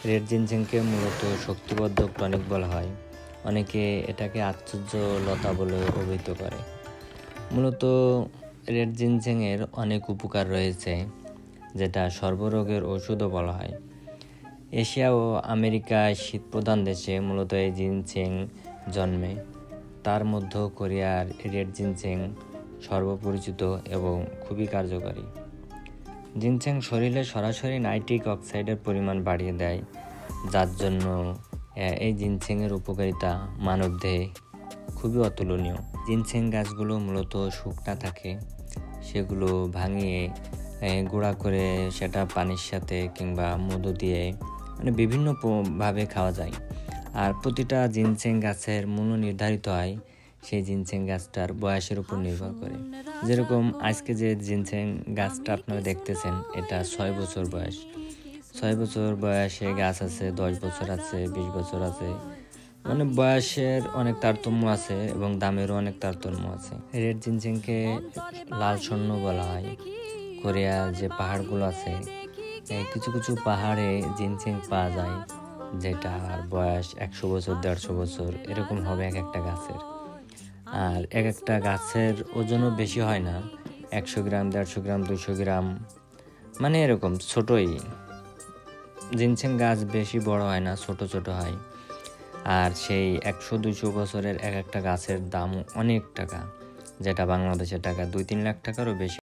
Red জিনসেংকে মূলত শক্তিবর্ধক tonic বলা হয়। অনেকে এটাকে আশ্চর্য লতা বলে অভিহিত করে। মূলত রেড জিনসেংয়ের অনেক উপকার রয়েছে, যেটা সর্বরোগের ওষুধও বলা হয়। এশিয়া ও আমেরিকায় শীতপ্রধান দেশে মূলত এই জিনসেং জন্মে। তার মধ্যে কোরিয়ার রেড জিনসেং সর্বপরিচিত এবং খুবই কার্যকরী। জিনসেং শরীরে সরাসরি নাইট্রিক অক্সাইডের পরিমাণ বাড়িয়ে দেয়, যার জন্য এই জিনসেংয়ের উপকারিতা মানবদেহে খুবই অতুলনীয়। জিনসেং গাছগুলো মূলত শুকনা থাকে, সেগুলো ভাঙিয়ে গুঁড়া করে সেটা পানির সাথে কিংবা মধু দিয়ে বিভিন্নভাবে খাওয়া যায়। আর প্রতিটা জিনসেং গাছের মূল্য নির্ধারিত হয় সেই জিনসেং গাছটার বয়সের উপর নির্ভর করে। যেরকম আজকে যে জিনসেং গাছটা আপনারা দেখতেছেন, এটা 6 বছর বয়স। 6 বছর বয়সে গাছ আছে, 10 বছর আছে, 20 বছর আছে। বয়সের অনেক তারতম্য আছে এবং দামেরও অনেক তারতম্য আছে। রেড জিনসেংকে লাল স্বর্ণ বলা হয়। কোরিয়ার যে পাহাড়গুলো আছে, কিছু কিছু পাহাড়ে জিনসেং পাওয়া যায়, যেটার বয়স 100 বছর, 150 বছর এরকম হবে এক একটা গাছের। আর এক একটা গাছের ওজনও বেশি হয় না, 100 গ্রাম, 150 গ্রাম, 200 গ্রাম, এরকম ছোটই। জিনসেং গাছ বেশি বড় হয় না, ছোট ছোট হয়। আর সেই 100-200 বছরের এক একটা গাছের দাম অনেক টাকা, যেটা বাংলাদেশের টাকা 2-3 লাখ টাকারও বেশি।